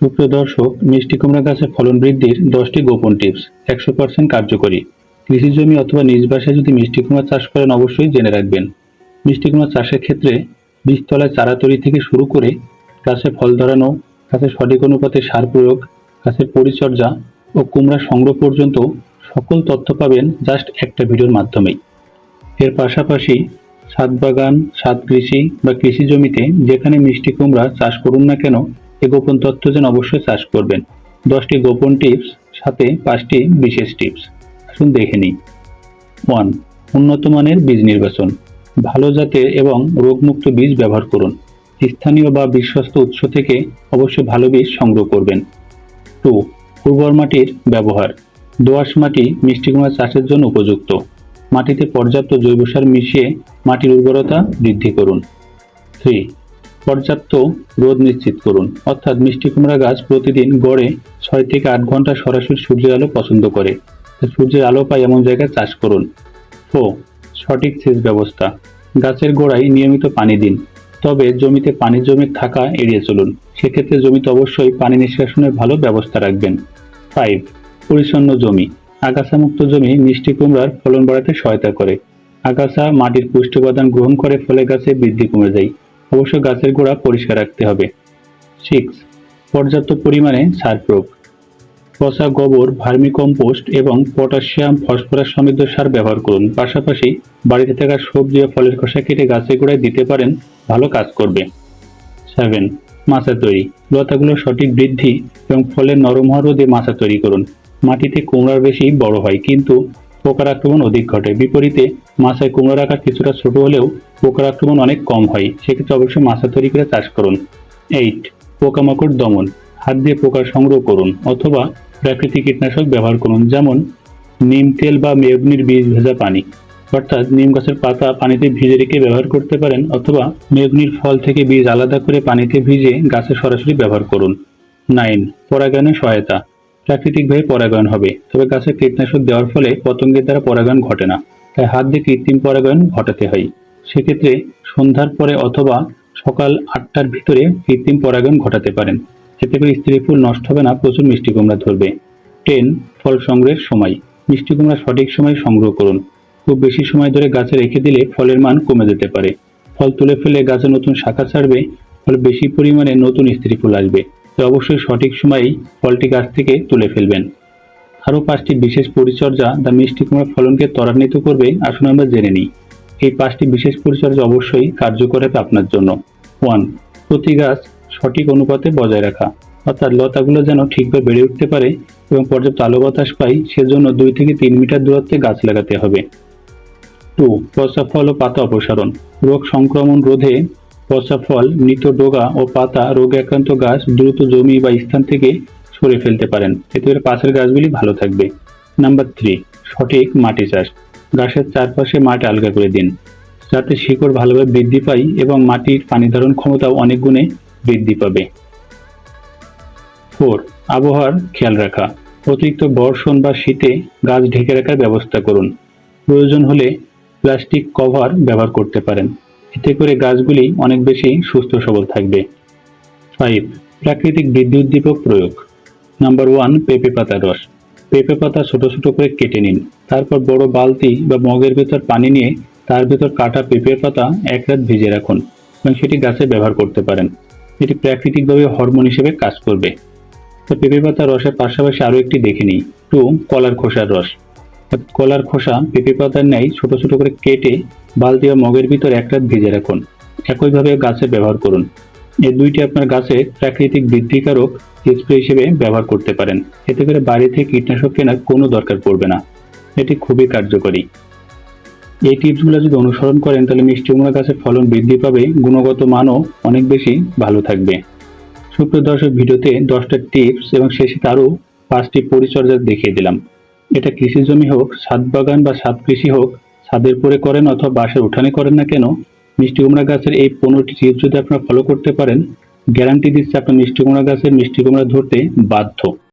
সুপ্রিয় দর্শক, মিষ্টি কুমড়া গাছের ফলন বৃদ্ধির 10টি গোপন টিপস 100% কার্যকরী। কৃষি জমি অথবা নিজ বাসায় যদি মিষ্টি কুমড়া চাষ করেন অবশ্যই জেনে রাখবেন। মিষ্টি কুমড়া চাষের ক্ষেত্রে বীজতলায় চারা তৈরি থেকে শুরু করে গাছে ফল ধরানো, গাছের সঠিক অনুপাতে সার প্রয়োগ, গাছের পরিচর্যা ও কুমড়া সংগ্রহ পর্যন্ত সকল তথ্য পাবেন জাস্ট একটা ভিডিওর মাধ্যমেই। এর পাশাপাশি ছাদ বাগান, ছাদ কৃষি বা কৃষি জমিতে যেখানে মিষ্টি কুমড়া চাষ করুন না কেন, এই গোপন তথ্য যেন অবশ্যই চাষ করবেন। 10টি গোপন টিপস সাথে 5টি বিশেষ টিপস, আসুন দেখে নিই। 1. উন্নত মানের বীজ নির্বাচন। ভালো জাতের এবং রোগমুক্ত বীজ ব্যবহার করুন। স্থানীয় বা বিশ্বস্ত উৎস থেকে অবশ্যই ভালো বীজ সংগ্রহ করবেন। 2. উর্বর মাটির ব্যবহার। দোআঁশ মাটি মিষ্টি কুমড়া চাষের জন্য উপযুক্ত। মাটিতে পর্যাপ্ত জৈব সার মিশিয়ে মাটির উর্বরতা বৃদ্ধি করুন। 3. পর্যাপ্ত রোদ নিশ্চিত করুন, অর্থাৎ মিষ্টি কুমড়া গাছ প্রতিদিন গড়ে 6 থেকে 8 ঘন্টা সরাসরি সূর্যের আলো পছন্দ করে। সূর্যের আলো পায় এমন জায়গায় চাষ করুন। 4. সঠিক সেচ ব্যবস্থা। গাছের গোড়ায় নিয়মিত পানি দিন, তবে জমিতে পানি জমে থাকা এড়িয়ে চলুন। সেক্ষেত্রে জমিতে অবশ্যই পানি নিষ্কাশনের ভালো ব্যবস্থা রাখবেন। 5. পরিচ্ছন্ন জমি। আগাছামুক্ত জমি মিষ্টি কুমড়ার ফলন বাড়াতে সহায়তা করে। আগাছা মাটির পুষ্টি উপাদান গ্রহণ করে, ফলে গাছের বৃদ্ধি কমে যায়। অবশ্য গাছের গোড়া পরিষ্কার রাখতে হবে। 6. পর্যাপ্ত পরিমাণে সার প্রয়োগ। পচা গোবর, ভার্মিকম্পোস্ট এবং পটাশিয়াম ফসফরাস সমৃদ্ধ সার ব্যবহার করুন। পাশাপাশি বাড়িতে থাকা সবজি ও ফলের খোসা কেটে গাছের গোড়ায় দিতে পারেন, ভালো কাজ করবে। 7. মাচা তৈরি। লতাগুলোর সঠিক বৃদ্ধি এবং ফলের নরম হওয়া রোধে মাচা তৈরি করুন। মাটিতে কুমড়ার বেশি বড় হয়, কিন্তু পোকার আক্রমণ অধিক ঘটে। বিপরীতে মাচায় কুমড়ার আকার কিছুটা ছোট হলেও পোকার আক্রমণ অনেক কম হয়। সেক্ষেত্রে অবশ্যই মাচা তৈরি করে চাষ করুন। 8. পোকামাকড় দমন। হাত দিয়ে পোকা সংগ্রহ করুন অথবা প্রাকৃতিক কীটনাশক ব্যবহার করুন, যেমন নিম তেল বা মেয়গ্নির বীজ ভেজা পানি। অর্থাৎ নিম গাছের পাতা পানিতে ভিজে রেখে ব্যবহার করতে পারেন, অথবা মেয়গ্নির ফল থেকে বীজ আলাদা করে পানিতে ভিজে গাছে সরাসরি ব্যবহার করুন। 9. পরাগায়নে সহায়তা। প্রাকৃতিকভাবে পরাগায়ন হবে, তবে গাছে কীটনাশক দেওয়ার ফলে পতঙ্গের দ্বারা পরাগায়ন ঘটে না, তাই হাত দিয়ে কৃত্রিম পরাগায়ন ঘটাতে হয়। সেক্ষেত্রে সন্ধ্যার পরে অথবা সকাল 8টার ভিতরে কৃত্রিম পরাগায়ন ঘটাতে পারেন। এতে করে স্ত্রী ফুল নষ্ট হবে না, প্রচুর মিষ্টি কুমড়া ধরবে। 10. ফল সংগ্রহের সময়। মিষ্টি কুমড়া সঠিক সময় সংগ্রহ করুন। খুব বেশি সময় ধরে গাছে রেখে দিলে ফলের মান কমে যেতে পারে। ফল তুলে ফেলে গাছে নতুন শাখা ছাড়বে, ফলে বেশি পরিমাণে নতুন স্ত্রী ফুল আসবে। তাই অবশ্যই সঠিক সময়েই ফলটি গাছ থেকে তুলে ফেলবেন। আরও 5টি বিশেষ পরিচর্যা যা মিষ্টি কুমড়ার ফলনকে ত্বরান্বিত করবে, আসুন আমরা জেনে নিই। এই 5টি বিশেষ পরিচর্যা অবশ্যই কার্যকর হবে আপনার জন্য। 1. প্রতি গাছ সঠিক অনুপাতে বজায় রাখা, অর্থাৎ লতাগুলো যেন ঠিকভাবে বেড়ে উঠতে পারে এবং পর্যাপ্ত আলো বাতাস পায়, সেজন্য 2 থেকে 3 মিটার দূরত্বে গাছ লাগাতে হবে। 2. পচা ফল ও পাতা অপসারণ। রোগ সংক্রমণ রোধে পচা ফল, মৃত ডগা ও পাতা রোগে আক্রান্ত গাছ দ্রুত জমি বা স্থান থেকে সরে ফেলতে পারেন। এতে করে পাশের গাছগুলি ভালো থাকবে। নাম্বার 3. সঠিক মাটি চাষ। গাছের চারপাশে মাটি আলগা করে দিন, যাতে শিকড় ভালোভাবে বৃদ্ধি পায় এবং মাটির পানি ধারণ ক্ষমতাও অনেক গুণে বৃদ্ধি পাবে। 4. আবহাওয়ার খেয়াল রাখা। অতিরিক্ত বর্ষণ বা শীতে গাছ ঢেকে রাখার ব্যবস্থা করুন। প্রয়োজন হলে প্লাস্টিক কভার ব্যবহার করতে পারেন। এতে করে গাছগুলি অনেক বেশি সুস্থ সবল থাকবে। 5. প্রাকৃতিক বৃদ্ধি উদ্দীপক প্রয়োগ। নাম্বার 1. পেঁপে পাতার রস। পেঁপে পাতা ছোট ছোট করে কেটে নিন। তারপর বড় বালতি বা মগের ভেতর পানি নিয়ে তার ভেতর কাটা পেঁপের পাতা 1 রাত ভিজিয়ে রাখুন এবং সেটি গাছে ব্যবহার করতে পারেন। এটি প্রাকৃতিকভাবে হরমোন হিসেবে কাজ করবে। তো পেঁপে পাতার রসের পাশাপাশি আরও একটি দেখে নিই। 2. কলার খোসার রস। কলার খোসা পেঁপে পাতার ন্যায় ছোট ছোট করে কেটে বালতি বা মগের ভিতর 1 রাত ভিজে রাখুন। একইভাবে গাছে ব্যবহার করুন। এই দুইটি আপনার গাছের প্রাকৃতিক বৃদ্ধিকারক স্প্রে হিসেবে ব্যবহার করতে পারেন। এতে করে বাইরে থেকে কীটনাশক কেনার কোনো দরকার পড়বে না। এটি খুবই কার্যকরী। এই টিপসগুলো যদি অনুসরণ করেন, তাহলে মিষ্টি কুমড়া গাছের ফলন বৃদ্ধি পাবে, গুণগত মানও অনেক বেশি ভালো থাকবে। সুপ্রিয় দর্শক, ভিডিওতে 10টা টিপস এবং শেষে আরও 5টি পরিচর্যা দেখিয়ে দিলাম। এটা কৃষি জমি হোক, ছাদ বাগান বা ছাদ কৃষি হোক, ছাদের পরে করেন অথবা বাসার উঠানে করেন না কেন, মিষ্টি কুমড়া গাছের এই 15টি টিপস যদি আপনারা ফলো করতে পারেন, গ্যারান্টি দিচ্ছে আপনার মিষ্টি কুমড়া গাছের মিষ্টি কুমড়া ধরতে বাধ্য।